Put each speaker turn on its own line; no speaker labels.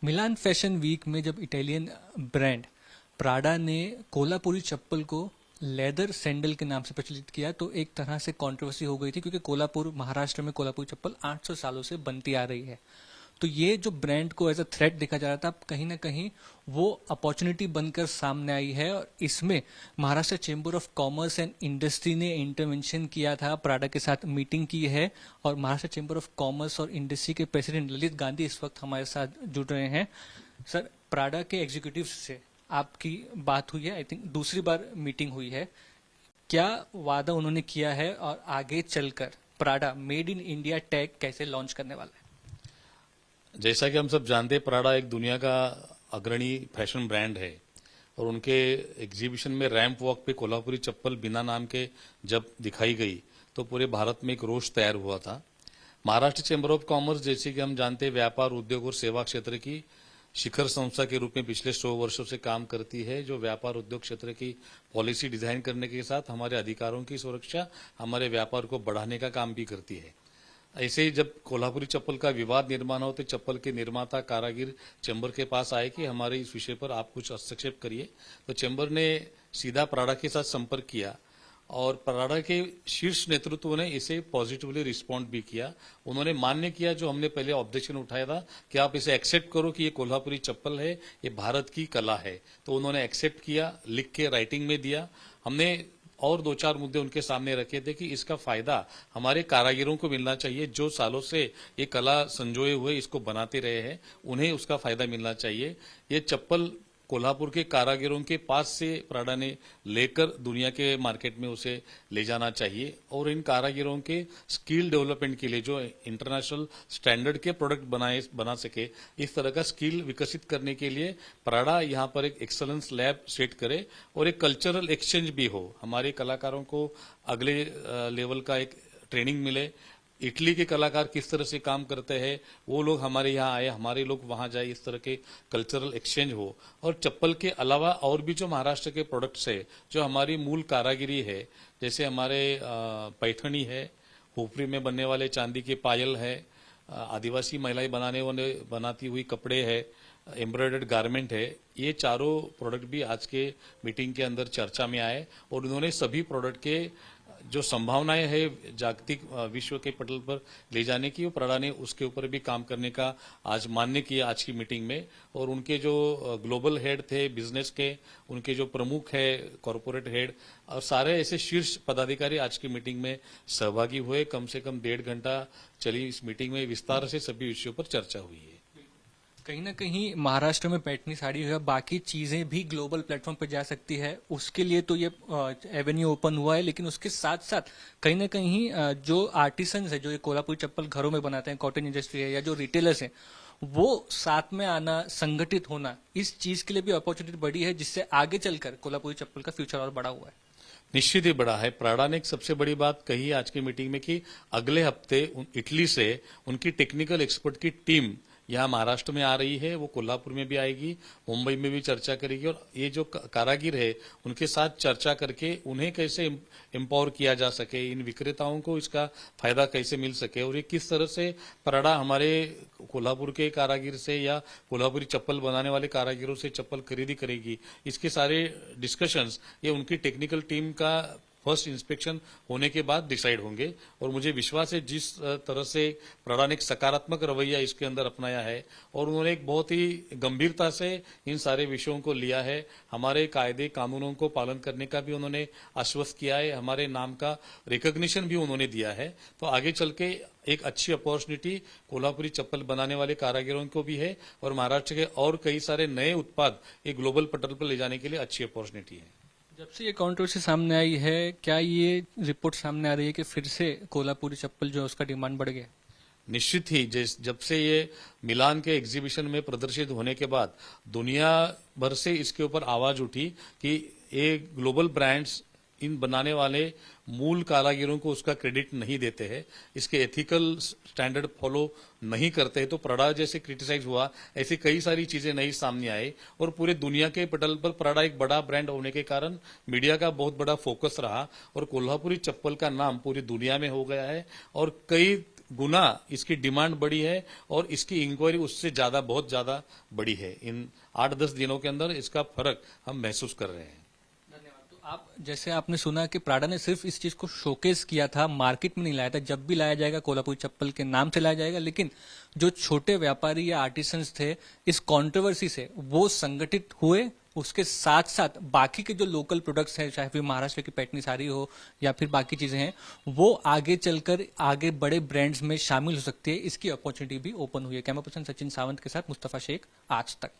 मिलान fashion week में जब Italian brand Prada ने कोल्हापुरी चप्पल को लेदर सैंडल के नाम से प्रचलित किया तो एक तरह से कंट्रोवर्सी हो गई थी, क्योंकि कोल्हापुर महाराष्ट्र में कोल्हापुरी चप्पल 800 सालों से बनती आ रही है। तो ये जो ब्रांड को एज अ थ्रेट देखा जा रहा था, अब कहीं ना कहीं वो अपॉर्चुनिटी बनकर सामने आई है। और इसमें Maharashtra chamber of commerce and industry ने इंटरवेंशन किया था, प्राडा के साथ मीटिंग की है। और महाराष्ट्र चेंबर ऑफ कॉमर्स और इंडस्ट्री के प्रेसिडेंट ललित गांधी इस वक्त हमारे साथ जुड़ रहे हैं। सर, प्राडा के एग्जीक्यूटिव से आपकी बात हुई है, आई थिंक दूसरी बार मीटिंग हुई है। क्या वादा उन्होंने किया है और आगे चलकर Prada made in India tag कैसे लॉन्च करने वाला है?
जैसा कि हम सब जानते हैं, प्राडा एक दुनिया का अग्रणी फैशन ब्रांड है और उनके एग्जीबिशन में रैंप वॉक पे कोल्हापुरी चप्पल बिना नाम के जब दिखाई गई तो पूरे भारत में एक रोष तैयार हुआ था। महाराष्ट्र चैम्बर ऑफ कॉमर्स, जैसे कि हम जानते हैं, व्यापार, उद्योग और सेवा क्षेत्र की शिखर संस्था के रूप में पिछले 100 वर्षों से काम करती है, जो व्यापार उद्योग क्षेत्र की पॉलिसी डिजाइन करने के साथ हमारे अधिकारों की सुरक्षा, हमारे व्यापार को बढ़ाने का काम भी करती है। ऐसे ही जब कोल्हापुरी चप्पल का विवाद निर्माण हो तो चप्पल के निर्माता कारागिर चैम्बर के पास आए कि हमारे इस विषय पर आप कुछ हस्तक्षेप करिए। तो चैम्बर ने सीधा प्राडा के साथ संपर्क किया और प्राडा के शीर्ष नेतृत्व ने इसे पॉजिटिवली रिस्पॉन्ड भी किया। उन्होंने मान्य किया जो हमने पहले ऑब्जेक्शन उठाया था कि आप इसे एक्सेप्ट करो कि ये कोल्हापुरी चप्पल है, ये भारत की कला है। तो उन्होंने एक्सेप्ट किया, लिख के राइटिंग में दिया। हमने और 2-4 मुद्दे उनके सामने रखे थे कि इसका फायदा हमारे कारागिरों को मिलना चाहिए, जो सालों से ये कला संजोए हुए इसको बनाते रहे हैं, उन्हें उसका फायदा मिलना चाहिए। ये चप्पल कोल्हापुर के कारागिरों के पास से प्राडा ने लेकर दुनिया के मार्केट में उसे ले जाना चाहिए और इन कारागिरों के स्किल डेवलपमेंट के लिए जो इंटरनेशनल स्टैंडर्ड के प्रोडक्ट बना सके, इस तरह का स्किल विकसित करने के लिए प्राडा यहाँ पर एक एक्सलेंस लैब सेट करे और एक कल्चरल एक्सचेंज भी हो। हमारे कलाकारों को अगले लेवल का एक ट्रेनिंग मिले। इटली के कलाकार किस तरह से काम करते हैं, वो लोग हमारे यहाँ आए, हमारे लोग वहां जाए, इस तरह के कल्चरल एक्सचेंज हो। और चप्पल के अलावा और भी जो महाराष्ट्र के प्रोडक्ट्स है, जो हमारी मूल कारागिरी है, जैसे हमारे पैठनी है, हुपरी में बनने वाले चांदी के पायल है, आदिवासी महिलाएं बनाती हुई कपड़े है, एम्ब्रॉयडर्ड गारमेंट है, ये चारों प्रोडक्ट भी आज के मीटिंग के अंदर चर्चा में आए और उन्होंने सभी प्रोडक्ट के जो संभावनाएं है जागतिक विश्व के पटल पर ले जाने की, वो प्राडा ने उसके ऊपर भी काम करने का आज मान्य किया आज की मीटिंग में। और उनके जो ग्लोबल हेड थे बिजनेस के, उनके जो प्रमुख है कॉरपोरेट हेड और सारे ऐसे शीर्ष पदाधिकारी आज की मीटिंग में सहभागी हुए। कम से कम 1.5 घंटा चली इस मीटिंग में विस्तार से सभी विषयों पर चर्चा हुई है।
कहीं ना कहीं महाराष्ट्र में पैठनी साड़ी है, बाकी चीजें भी ग्लोबल प्लेटफॉर्म पर जा सकती है, उसके लिए तो ये एवेन्यू ओपन हुआ है। लेकिन उसके साथ साथ कहीं ना कहीं जो आर्टिसंस है, जो ये कोल्हापुरी चप्पल घरों में बनाते हैं, कॉटन इंडस्ट्री है या जो रिटेलर्स हैं, वो साथ में आना, संगठित होना, इस चीज के लिए भी अपॉर्चुनिटी बढ़ी है, जिससे आगे चलकर कोल्हापुरी चप्पल का फ्यूचर और बड़ा हुआ है।
निश्चित ही बड़ा है। प्राडा ने एक सबसे बड़ी बात कही आज की मीटिंग में कि अगले हफ्ते इटली से उनकी टेक्निकल एक्सपर्ट की टीम यहाँ महाराष्ट्र में आ रही है, वो कोल्हापुर में भी आएगी, मुंबई में भी चर्चा करेगी और ये जो कारागिर है उनके साथ चर्चा करके उन्हें कैसे एम्पावर किया जा सके, इन विक्रेताओं को इसका फायदा कैसे मिल सके और ये किस तरह से प्राडा हमारे कोल्हापुर के कारागिर से या कोल्हापुरी चप्पल बनाने वाले कारागिरों से चप्पल खरीदी करेगी, इसके सारे डिस्कशंस ये उनकी टेक्निकल टीम का फर्स्ट इंस्पेक्शन होने के बाद डिसाइड होंगे। और मुझे विश्वास है जिस तरह से प्राडा ने एक सकारात्मक रवैया इसके अंदर अपनाया है और उन्होंने एक बहुत ही गंभीरता से इन सारे विषयों को लिया है, हमारे कायदे कानूनों को पालन करने का भी उन्होंने आश्वस्त किया है, हमारे नाम का रिकॉग्निशन भी उन्होंने दिया है। तो आगे चल के एक अच्छी अपॉर्चुनिटी कोल्हापुरी चप्पल बनाने वाले कारागिरों को भी है और महाराष्ट्र के और कई सारे नए उत्पाद एक ग्लोबल पटल पर ले जाने के लिए अच्छी अपॉर्चुनिटी है।
जब से ये कंट्रोवर्सी सामने आई है, क्या ये रिपोर्ट सामने आ रही है कि फिर से कोल्हापुरी चप्पल जो है उसका डिमांड बढ़ गया?
निश्चित ही जब से ये मिलान के एग्जीबिशन में प्रदर्शित होने के बाद दुनिया भर से इसके ऊपर आवाज उठी कि ये ग्लोबल ब्रांड्स इन बनाने वाले मूल कारागिरों को उसका क्रेडिट नहीं देते हैं, इसके एथिकल स्टैंडर्ड फॉलो नहीं करते हैं। तो प्राडा जैसे क्रिटिसाइज हुआ, ऐसी कई सारी चीजें नई सामने आई और पूरे दुनिया के पटल पर प्राडा एक बड़ा ब्रांड होने के कारण मीडिया का बहुत बड़ा फोकस रहा और कोल्हापुरी चप्पल का नाम पूरी दुनिया में हो गया है और कई गुना इसकी डिमांड बढ़ी है और इसकी इंक्वायरी उससे ज्यादा, बहुत ज्यादा बढ़ी है। इन 8-10 दिनों के अंदर इसका फर्क हम महसूस कर रहे हैं।
धन्यवाद। तो आप जैसे आपने सुना कि प्राडा ने सिर्फ इस चीज को शोकेस किया था, मार्केट में नहीं लाया था। जब भी लाया जाएगा कोल्हापुरी चप्पल के नाम से लाया जाएगा, लेकिन जो छोटे व्यापारी या आर्टिसंस थे इस कंट्रोवर्सी से वो संगठित हुए। उसके साथ साथ बाकी के जो लोकल प्रोडक्ट्स हैं, चाहे फिर महाराष्ट्र की पैठनी साड़ी हो या फिर बाकी चीजें हैं, वो आगे चलकर आगे बड़े ब्रांड्स में शामिल हो सकती है। इसकी अपॉर्चुनिटी भी ओपन हुई है। कैमरा पर्सन सचिन सावंत के साथ मुस्तफा शेख, आज तक।